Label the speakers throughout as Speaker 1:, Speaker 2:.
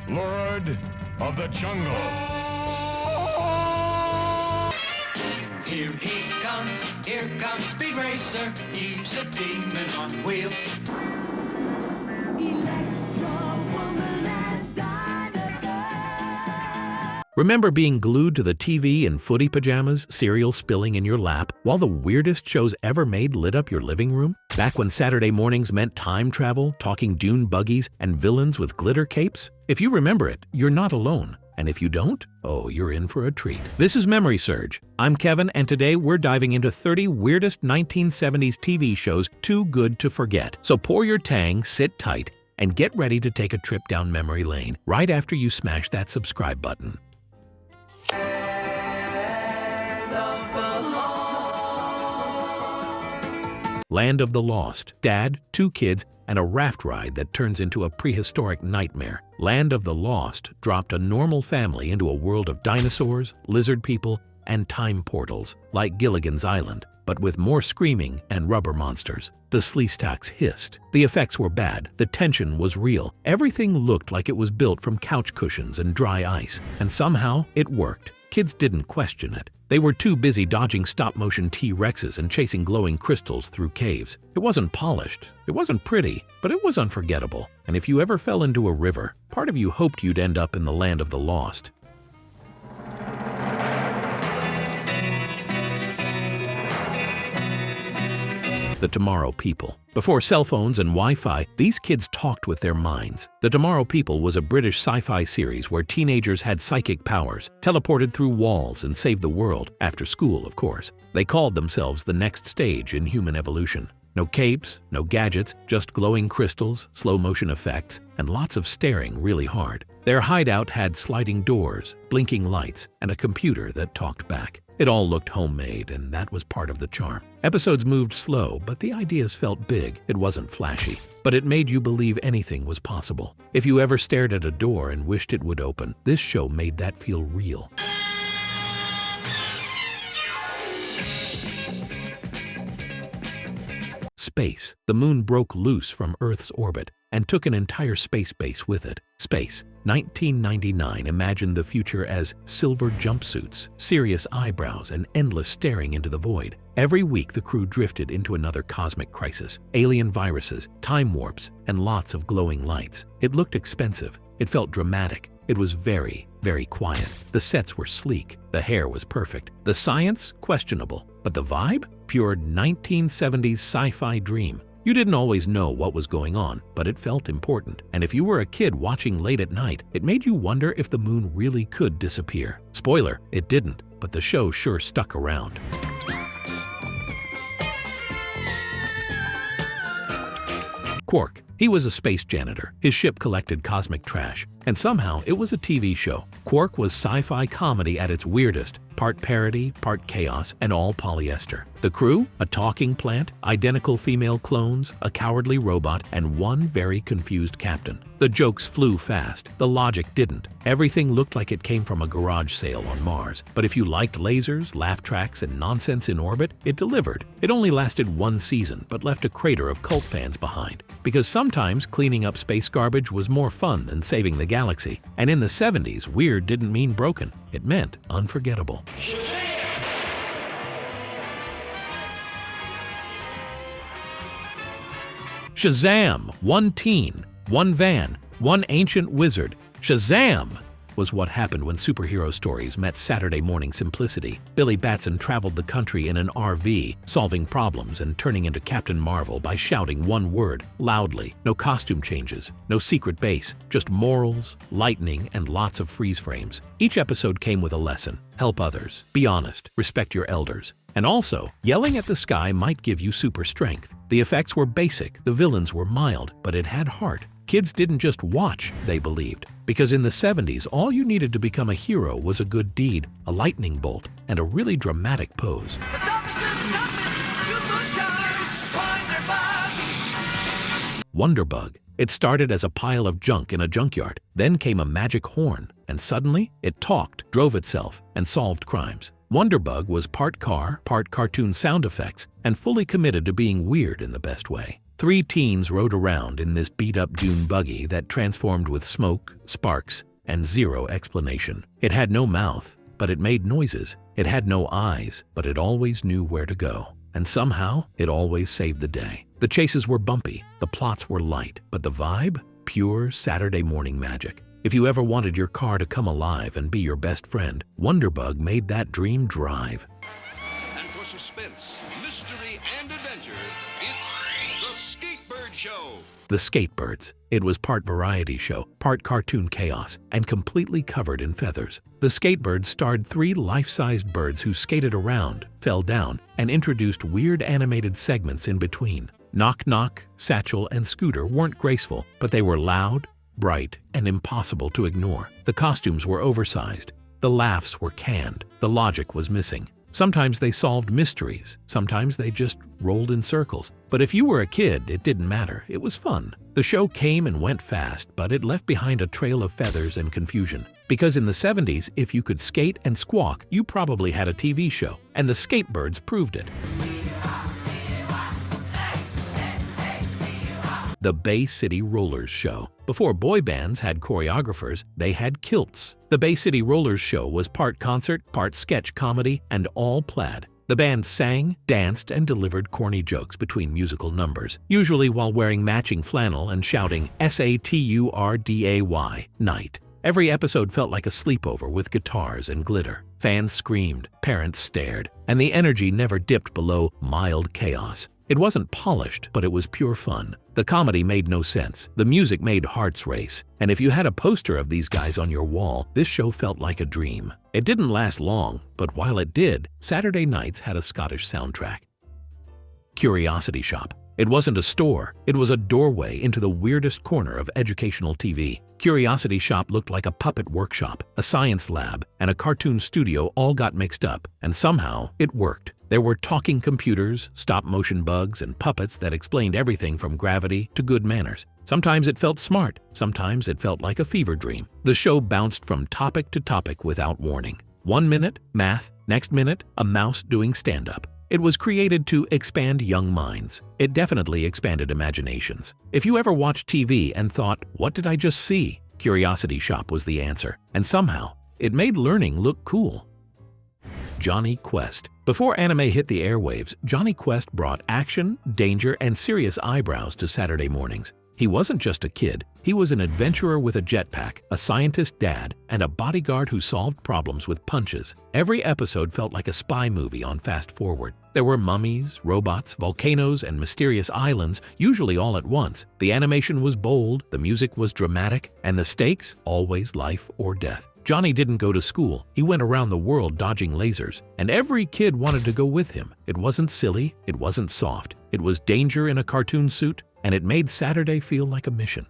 Speaker 1: Lord of the Jungle.
Speaker 2: Here comes Speed Racer. He's a demon on wheels.
Speaker 3: Remember being glued to the TV in footy pajamas, cereal spilling in your lap, while the weirdest shows ever made lit up your living room? Back when Saturday mornings meant time travel, talking dune buggies, and villains with glitter capes? If you remember it, you're not alone. And if you don't, oh, you're in for a treat. This is Memory Surge. I'm Kevin, and today we're diving into 30 weirdest 1970s TV shows too good to forget. So pour your tang, sit tight, and get ready to take a trip down memory lane right after you smash that subscribe button. Land of the Lost. Dad, 2 kids, and a raft ride that turns into a prehistoric nightmare. Land of the Lost dropped a normal family into a world of dinosaurs, lizard people, and time portals, like Gilligan's Island, but with more screaming and rubber monsters. The Sleestaks hissed. The effects were bad. The tension was real. Everything looked like it was built from couch cushions and dry ice. And somehow, it worked. Kids didn't question it. They were too busy dodging stop-motion T-Rexes and chasing glowing crystals through caves. It wasn't polished, it wasn't pretty, but it was unforgettable. And if you ever fell into a river, part of you hoped you'd end up in the Land of the Lost. The Tomorrow People. Before cell phones and Wi-Fi, these kids talked with their minds. The Tomorrow People was a British sci-fi series where teenagers had psychic powers, teleported through walls, and saved the world, after school, of course. They called themselves the next stage in human evolution. No capes, no gadgets, just glowing crystals, slow-motion effects, and lots of staring really hard. Their hideout had sliding doors, blinking lights, and a computer that talked back. It all looked homemade, and that was part of the charm. Episodes moved slow, but the ideas felt big. It wasn't flashy, but it made you believe anything was possible. If you ever stared at a door and wished it would open, this show made that feel real. Space. The moon broke loose from Earth's orbit and took an entire space base with it. Space. 1999 imagined the future as silver jumpsuits, serious eyebrows, and endless staring into the void. Every week the crew drifted into another cosmic crisis. Alien viruses, time warps, and lots of glowing lights. It looked expensive. It felt dramatic. It was very, very quiet. The sets were sleek. The hair was perfect. The science? Questionable. But the vibe? Pure 1970s sci-fi dream. You didn't always know what was going on, but it felt important. And if you were a kid watching late at night, it made you wonder if the moon really could disappear. Spoiler, it didn't, but the show sure stuck around. Quark. He was a space janitor. His ship collected cosmic trash, and somehow it was a TV show. Quark was sci-fi comedy at its weirdest, part parody, part chaos, and all polyester. The crew? A talking plant, identical female clones, a cowardly robot, and one very confused captain. The jokes flew fast. The logic didn't. Everything looked like it came from a garage sale on Mars. But if you liked lasers, laugh tracks, and nonsense in orbit, it delivered. It only lasted 1 season, but left a crater of cult fans behind. Because sometimes cleaning up space garbage was more fun than saving the galaxy. And in the 70s, weird didn't mean broken. It meant unforgettable. Shazam! 1 teen, 1 van, 1 ancient wizard. Shazam! Was what happened when superhero stories met Saturday morning simplicity. Billy Batson traveled the country in an RV, solving problems and turning into Captain Marvel by shouting one word, loudly. No costume changes, no secret base, just morals, lightning, and lots of freeze frames. Each episode came with a lesson. Help others. Be honest. Respect your elders. And also, yelling at the sky might give you super strength. The effects were basic, the villains were mild, but it had heart. Kids didn't just watch, they believed. Because in the 70s, all you needed to become a hero was a good deed, a lightning bolt, and a really dramatic pose. Wonderbug. It started as a pile of junk in a junkyard. Then came a magic horn, and suddenly it talked, drove itself, and solved crimes. Wonderbug was part car, part cartoon sound effects, and fully committed to being weird in the best way. Three teens rode around in this beat-up dune buggy that transformed with smoke, sparks, and zero explanation. It had no mouth, but it made noises. It had no eyes, but it always knew where to go. And somehow, it always saved the day. The chases were bumpy, the plots were light, but the vibe? Pure Saturday morning magic. If you ever wanted your car to come alive and be your best friend, Wonderbug made that dream drive.
Speaker 4: And for suspense, mystery, and adventure, it's The Skatebird Show.
Speaker 3: The Skatebirds. It was part variety show, part cartoon chaos, and completely covered in feathers. The Skatebirds starred three life-sized birds who skated around, fell down, and introduced weird animated segments in between. Knock Knock, Satchel, and Scooter weren't graceful, but they were loud, bright, and impossible to ignore. The costumes were oversized. The laughs were canned. The logic was missing. Sometimes they solved mysteries. Sometimes they just rolled in circles. But if you were a kid, it didn't matter. It was fun. The show came and went fast, but it left behind a trail of feathers and confusion. Because in the 70s, if you could skate and squawk, you probably had a TV show. And the Skatebirds proved it. The Bay City Rollers Show. Before boy bands had choreographers, they had kilts. The Bay City Rollers Show was part concert, part sketch comedy, and all plaid. The band sang, danced, and delivered corny jokes between musical numbers, usually while wearing matching flannel and shouting SATURDAY, night. Every episode felt like a sleepover with guitars and glitter. Fans screamed, parents stared, and the energy never dipped below mild chaos. It wasn't polished, but it was pure fun. The comedy made no sense. The music made hearts race. And if you had a poster of these guys on your wall, this show felt like a dream. It didn't last long, but while it did, Saturday nights had a Scottish soundtrack. Curiosity Shop. It wasn't a store. It was a doorway into the weirdest corner of educational TV. Curiosity Shop looked like a puppet workshop, a science lab, and a cartoon studio all got mixed up, and somehow it worked. There were talking computers, stop-motion bugs, and puppets that explained everything from gravity to good manners. Sometimes it felt smart, sometimes it felt like a fever dream. The show bounced from topic to topic without warning. 1 minute, math, next minute, a mouse doing stand-up. It was created to expand young minds. It definitely expanded imaginations. If you ever watched TV and thought, "What did I just see?" Curiosity Shop was the answer. And somehow, it made learning look cool. Johnny Quest. Before anime hit the airwaves, Johnny Quest brought action, danger, and serious eyebrows to Saturday mornings. He wasn't just a kid. He was an adventurer with a jetpack, a scientist dad, and a bodyguard who solved problems with punches. Every episode felt like a spy movie on fast forward. There were mummies, robots, volcanoes, and mysterious islands, usually all at once. The animation was bold, the music was dramatic, and the stakes always life or death. Johnny didn't go to school. He went around the world dodging lasers, and every kid wanted to go with him. It wasn't silly, it wasn't soft. It was danger in a cartoon suit, and it made Saturday feel like a mission.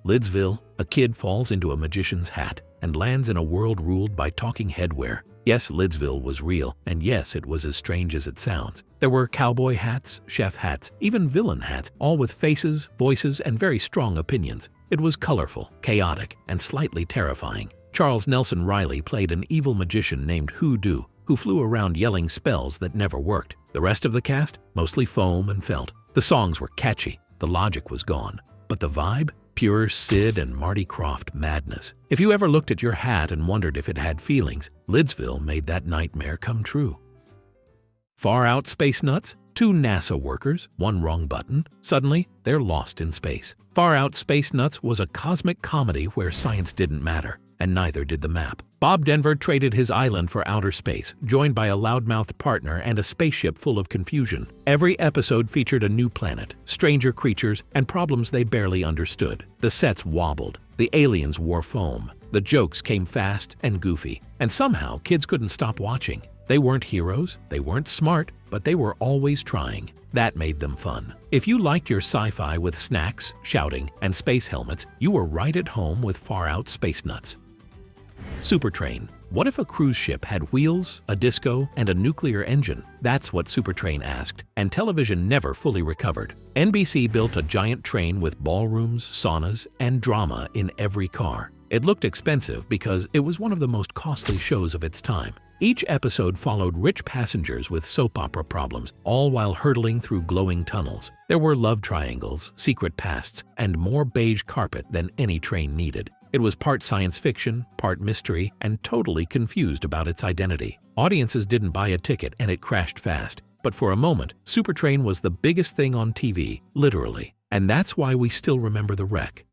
Speaker 3: Lidsville, a kid falls into a magician's hat and lands in a world ruled by talking headwear. Yes, Lidsville was real, and yes, it was as strange as it sounds. There were cowboy hats, chef hats, even villain hats, all with faces, voices, and very strong opinions. It was colorful, chaotic, and slightly terrifying. Charles Nelson Riley played an evil magician named Hoodoo, who flew around yelling spells that never worked. The rest of the cast? Mostly foam and felt. The songs were catchy. The logic was gone. But the vibe? Pure Sid and Marty Krofft madness. If you ever looked at your hat and wondered if it had feelings, Lidsville made that nightmare come true. Far Out Space Nuts? 2 NASA workers, 1 wrong button. Suddenly, they're lost in space. Far Out Space Nuts was a cosmic comedy where science didn't matter, and neither did the map. Bob Denver traded his island for outer space, joined by a loudmouthed partner and a spaceship full of confusion. Every episode featured a new planet, stranger creatures, and problems they barely understood. The sets wobbled. The aliens wore foam. The jokes came fast and goofy. And somehow, kids couldn't stop watching. They weren't heroes, they weren't smart, but they were always trying. That made them fun. If you liked your sci-fi with snacks, shouting, and space helmets, you were right at home with Far Out Space Nuts. Supertrain. What if a cruise ship had wheels, a disco, and a nuclear engine? That's what Supertrain asked, and television never fully recovered. NBC built a giant train with ballrooms, saunas, and drama in every car. It looked expensive because it was one of the most costly shows of its time. Each episode followed rich passengers with soap opera problems, all while hurtling through glowing tunnels. There were love triangles, secret pasts, and more beige carpet than any train needed. It was part science fiction, part mystery, and totally confused about its identity. Audiences didn't buy a ticket and it crashed fast. But for a moment, Supertrain was the biggest thing on TV, literally. And that's why we still remember the wreck.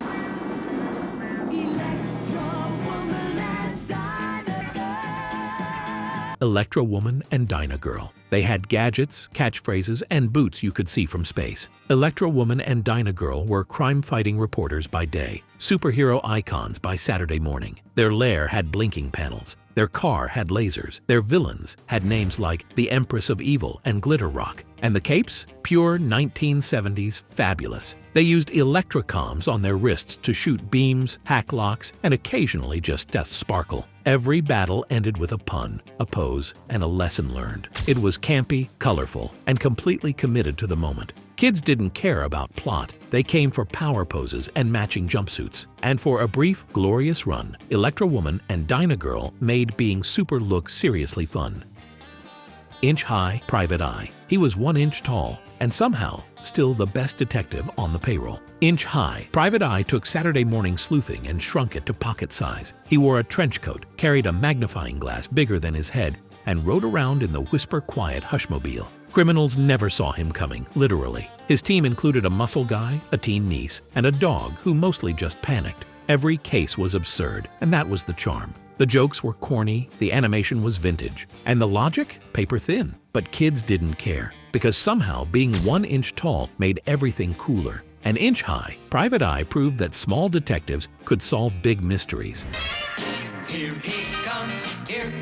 Speaker 3: Electra Woman and Dyna Girl. They had gadgets, catchphrases, and boots you could see from space. Electra Woman and Dyna Girl were crime-fighting reporters by day, superhero icons by Saturday morning. Their lair had blinking panels. Their car had lasers. Their villains had names like the Empress of Evil and Glitter Rock. And the capes? Pure 1970s fabulous. They used electrocoms on their wrists to shoot beams, hack locks, and occasionally just sparkle. Every battle ended with a pun, a pose, and a lesson learned. It was campy, colorful, and completely committed to the moment. Kids didn't care about plot. They came for power poses and matching jumpsuits. And for a brief, glorious run, Electra Woman and Dyna Girl made being super look seriously fun. Inch High Private Eye. He was 1 inch tall and somehow still the best detective on the payroll. Inch High Private Eye took Saturday morning sleuthing and shrunk it to pocket size. He wore a trench coat, carried a magnifying glass bigger than his head, and rode around in the whisper-quiet Hushmobile. Criminals never saw him coming, literally. His team included a muscle guy, a teen niece, and a dog who mostly just panicked. Every case was absurd, and that was the charm. The jokes were corny, the animation was vintage, and the logic paper thin. But kids didn't care, because somehow being 1 inch tall made everything cooler. An Inch High Private Eye proved that small detectives could solve big mysteries.
Speaker 2: Here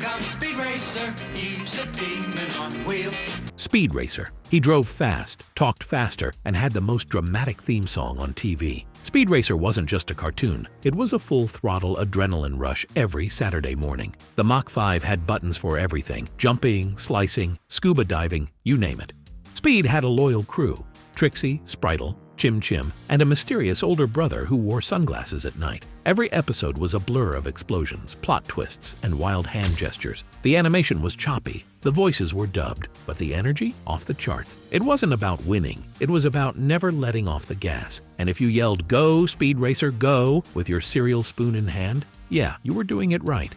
Speaker 2: comes Speed Racer, he's a demon on wheels.
Speaker 3: Speed Racer. He drove fast, talked faster, and had the most dramatic theme song on TV. Speed Racer wasn't just a cartoon, it was a full-throttle adrenaline rush every Saturday morning. The Mach 5 had buttons for everything: jumping, slicing, scuba diving, you name it. Speed had a loyal crew: Trixie, Spritle, Chim Chim, and a mysterious older brother who wore sunglasses at night. Every episode was a blur of explosions, plot twists, and wild hand gestures. The animation was choppy, the voices were dubbed, but the energy off the charts. It wasn't about winning, it was about never letting off the gas. And if you yelled, "Go, Speed Racer, go!" with your cereal spoon in hand, yeah, you were doing it right.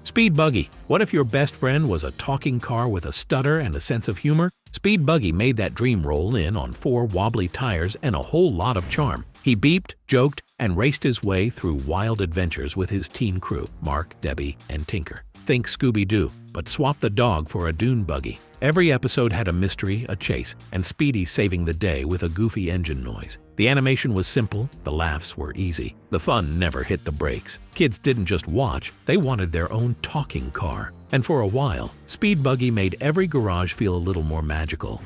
Speaker 3: Speed Buggy. What if your best friend was a talking car with a stutter and a sense of humor? Speed Buggy made that dream roll in on 4 wobbly tires and a whole lot of charm. He beeped, joked, and raced his way through wild adventures with his teen crew, Mark, Debbie, and Tinker. Think Scooby-Doo, but swap the dog for a dune buggy. Every episode had a mystery, a chase, and Speedy saving the day with a goofy engine noise. The animation was simple, the laughs were easy. The fun never hit the brakes. Kids didn't just watch, they wanted their own talking car. And for a while, Speed Buggy made every garage feel a little more magical.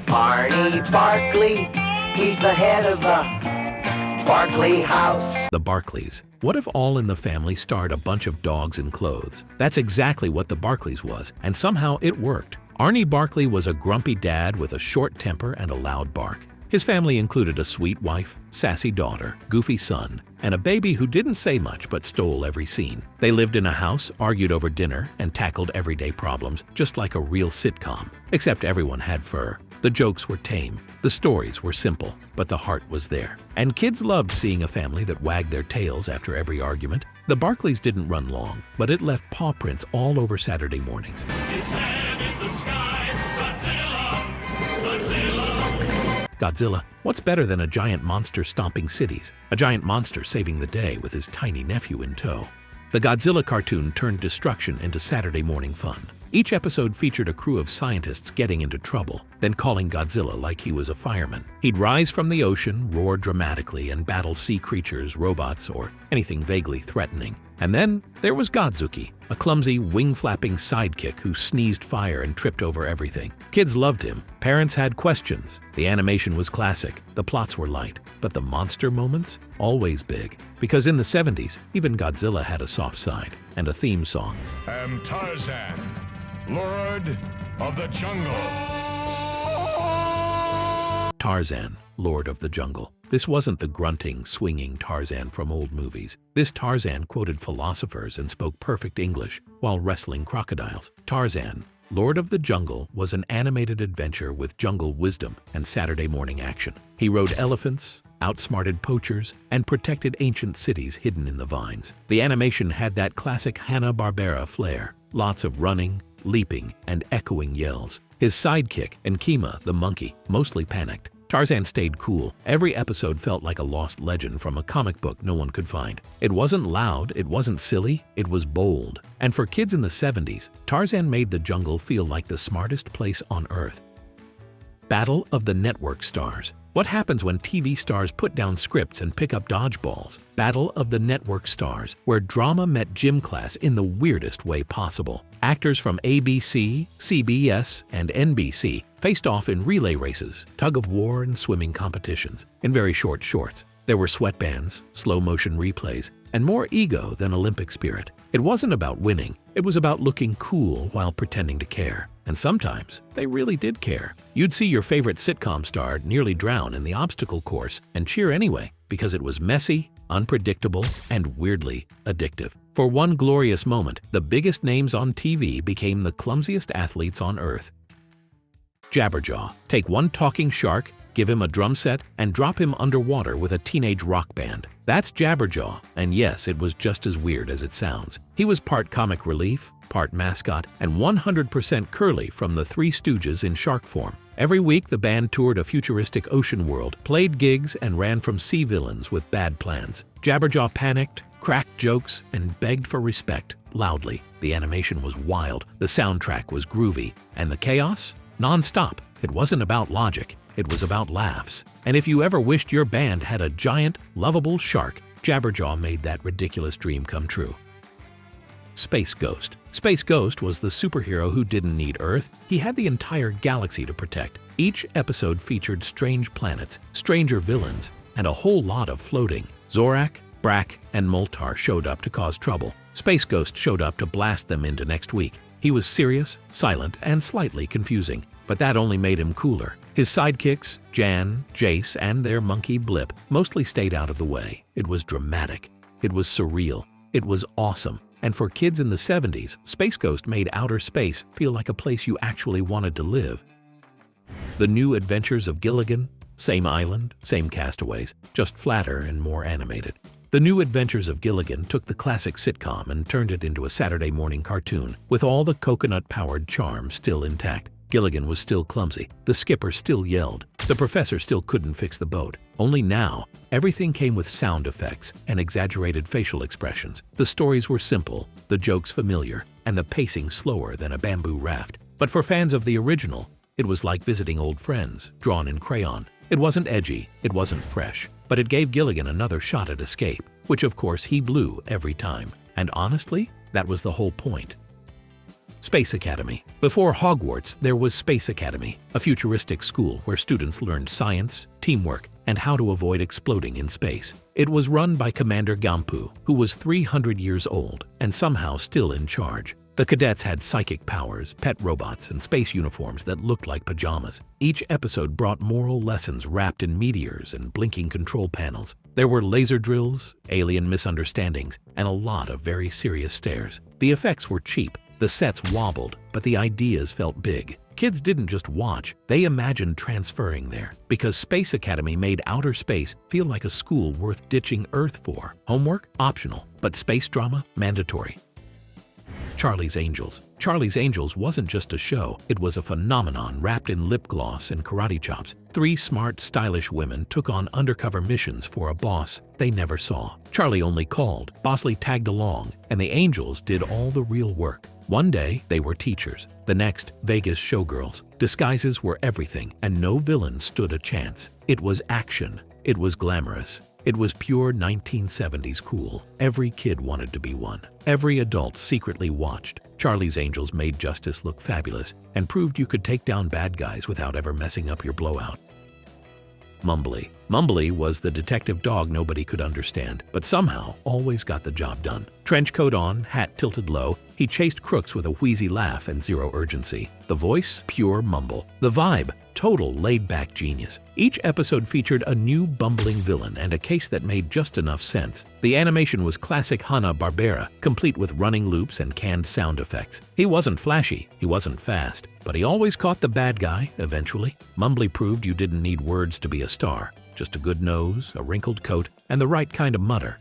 Speaker 5: Barney Barkley, he's the head of the Barkley house.
Speaker 3: The Barkleys. What if All in the Family starred a bunch of dogs in clothes? That's exactly what the Barkleys was, and somehow it worked. Arnie Barkley was a grumpy dad with a short temper and a loud bark. His family included a sweet wife, sassy daughter, goofy son, and a baby who didn't say much but stole every scene. They lived in a house, argued over dinner, and tackled everyday problems just like a real sitcom, except everyone had fur. The jokes were tame, the stories were simple, but the heart was there. And kids loved seeing a family that wagged their tails after every argument. The Barkleys didn't run long, but it left paw prints all over Saturday mornings. Godzilla. What's better than a giant monster stomping cities? A giant monster saving the day with his tiny nephew in tow. The Godzilla cartoon turned destruction into Saturday morning fun. Each episode featured a crew of scientists getting into trouble, then calling Godzilla like he was a fireman. He'd rise from the ocean, roar dramatically, and battle sea creatures, robots, or anything vaguely threatening. And then there was Godzuki, a clumsy, wing-flapping sidekick who sneezed fire and tripped over everything. Kids loved him. Parents had questions. The animation was classic. The plots were light. But the monster moments? Always big. Because in the 70s, even Godzilla had a soft side and a theme song.
Speaker 1: I'm Tarzan, Lord of the Jungle.
Speaker 3: Tarzan. Lord of the Jungle. This wasn't the grunting, swinging Tarzan from old movies. This Tarzan quoted philosophers and spoke perfect English while wrestling crocodiles. Tarzan, Lord of the Jungle, was an animated adventure with jungle wisdom and Saturday morning action. He rode elephants, outsmarted poachers, and protected ancient cities hidden in the vines. The animation had that classic Hanna-Barbera flair. Lots of running, leaping, and echoing yells. His sidekick, Nkema the monkey, mostly panicked. Tarzan stayed cool. Every episode felt like a lost legend from a comic book no one could find. It wasn't loud, it wasn't silly, it was bold. And for kids in the 70s, Tarzan made the jungle feel like the smartest place on Earth. Battle of the Network Stars. What happens when TV stars put down scripts and pick up dodgeballs? Battle of the Network Stars, where drama met gym class in the weirdest way possible. Actors from ABC, CBS, and NBC faced off in relay races, tug-of-war, and swimming competitions in very short shorts. There were sweatbands, slow-motion replays, and more ego than Olympic spirit. It wasn't about winning. It was about looking cool while pretending to care. And sometimes, they really did care. You'd see your favorite sitcom star nearly drown in the obstacle course and cheer anyway, because it was messy, unpredictable, and weirdly addictive. For one glorious moment, the biggest names on TV became the clumsiest athletes on Earth. Jabberjaw. Take one talking shark, give him a drum set, and drop him underwater with a teenage rock band. That's Jabberjaw, and yes, it was just as weird as it sounds. He was part comic relief, part mascot, and 100% Curly from the Three Stooges in shark form. Every week, the band toured a futuristic ocean world, played gigs, and ran from sea villains with bad plans. Jabberjaw panicked, cracked jokes, and begged for respect, loudly. The animation was wild, the soundtrack was groovy, and the chaos? Non-stop. It wasn't about logic. It was about laughs. And if you ever wished your band had a giant, lovable shark, Jabberjaw made that ridiculous dream come true. Space Ghost. Space Ghost was the superhero who didn't need Earth. He had the entire galaxy to protect. Each episode featured strange planets, stranger villains, and a whole lot of floating. Zorak, Brak, and Moltar showed up to cause trouble. Space Ghost showed up to blast them into next week. He was serious, silent, and slightly confusing, but that only made him cooler. His sidekicks, Jan, Jace, and their monkey Blip, mostly stayed out of the way. It was dramatic. It was surreal. It was awesome. And for kids in the 70s, Space Ghost made outer space feel like a place you actually wanted to live. The New Adventures of Gilligan. Same island, same castaways, just flatter and more animated. The New Adventures of Gilligan took the classic sitcom and turned it into a Saturday morning cartoon, with all the coconut-powered charm still intact. Gilligan was still clumsy, the skipper still yelled, the professor still couldn't fix the boat. Only now, everything came with sound effects and exaggerated facial expressions. The stories were simple, the jokes familiar, and the pacing slower than a bamboo raft. But for fans of the original, it was like visiting old friends, drawn in crayon. It wasn't edgy, it wasn't fresh, but it gave Gilligan another shot at escape, which of course he blew every time. And honestly, that was the whole point. Space Academy. Before Hogwarts, there was Space Academy, a futuristic school where students learned science, teamwork, and how to avoid exploding in space. It was run by Commander Gampu, who was 300 years old and somehow still in charge. The cadets had psychic powers, pet robots, and space uniforms that looked like pajamas. Each episode brought moral lessons wrapped in meteors and blinking control panels. There were laser drills, alien misunderstandings, and a lot of very serious stares. The effects were cheap. The sets wobbled, but the ideas felt big. Kids didn't just watch, they imagined transferring there, because Space Academy made outer space feel like a school worth ditching Earth for. Homework? Optional, but space drama? Mandatory. Charlie's Angels. Charlie's Angels wasn't just a show, it was a phenomenon wrapped in lip gloss and karate chops. 3 smart, stylish women took on undercover missions for a boss they never saw. Charlie only called, Bosley tagged along, and the Angels did all the real work. One day, they were teachers. The next, Vegas showgirls. Disguises were everything, and no villain stood a chance. It was action. It was glamorous. It was pure 1970s cool. Every kid wanted to be one. Every adult secretly watched. Charlie's Angels made justice look fabulous and proved you could take down bad guys without ever messing up your blowout. Mumbly. Mumbly was the detective dog nobody could understand, but somehow always got the job done. Trench coat on, hat tilted low, He chased crooks with a wheezy laugh and zero urgency. The voice, pure mumble. The vibe, total laid-back genius. Each episode featured a new bumbling villain and a case that made just enough sense. The animation was classic Hanna-Barbera, complete with running loops and canned sound effects. He wasn't flashy, he wasn't fast, but he always caught the bad guy, eventually. Mumbly proved you didn't need words to be a star. Just a good nose, a wrinkled coat, and the right kind of mutter.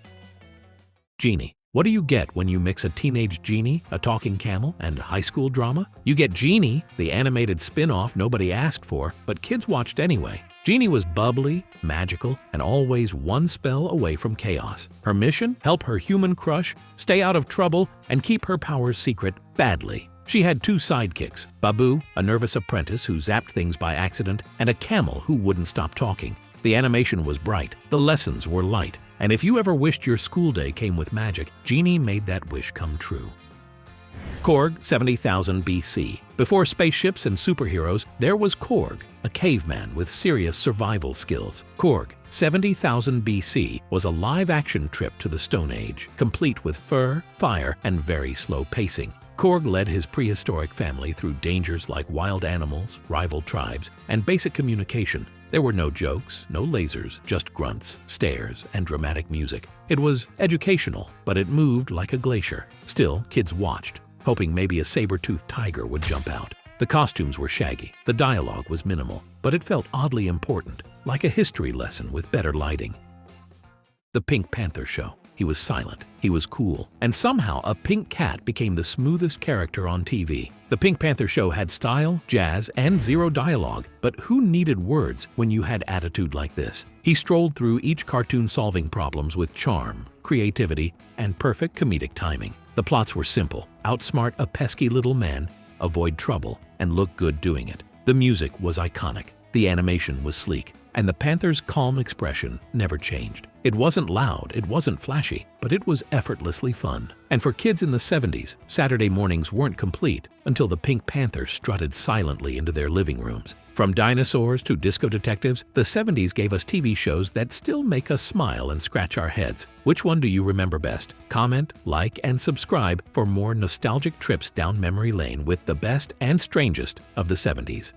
Speaker 3: Genie. What do you get when you mix a teenage genie, a talking camel, and high school drama? You get Genie, the animated spin-off nobody asked for, but kids watched anyway. Genie was bubbly, magical, and always one spell away from chaos. Her mission? Help her human crush, stay out of trouble, and keep her powers secret badly. She had two sidekicks, Babu, a nervous apprentice who zapped things by accident, and a camel who wouldn't stop talking. The animation was bright, the lessons were light, and if you ever wished your school day came with magic, Genie made that wish come true. Korg, 70,000 BC. Before spaceships and superheroes, there was Korg, a caveman with serious survival skills. Korg, 70,000 BC, was a live-action trip to the Stone Age, complete with fur, fire, and very slow pacing. Korg led his prehistoric family through dangers like wild animals, rival tribes, and basic communication. There were no jokes, no lasers, just grunts, stares, and dramatic music. It was educational, but it moved like a glacier. Still, kids watched, hoping maybe a saber-toothed tiger would jump out. The costumes were shaggy, the dialogue was minimal, but it felt oddly important, like a history lesson with better lighting. The Pink Panther Show. He was silent, he was cool, and somehow a pink cat became the smoothest character on TV. The Pink Panther Show had style, jazz, and zero dialogue, but who needed words when you had attitude like this? He strolled through each cartoon solving problems with charm, creativity, and perfect comedic timing. The plots were simple: outsmart a pesky little man, avoid trouble, and look good doing it. The music was iconic, the animation was sleek, and the Panther's calm expression never changed. It wasn't loud, it wasn't flashy, but it was effortlessly fun. And for kids in the 70s, Saturday mornings weren't complete until the Pink Panther strutted silently into their living rooms. From dinosaurs to disco detectives, the 70s gave us TV shows that still make us smile and scratch our heads. Which one do you remember best? Comment, like, and subscribe for more nostalgic trips down memory lane with the best and strangest of the 70s.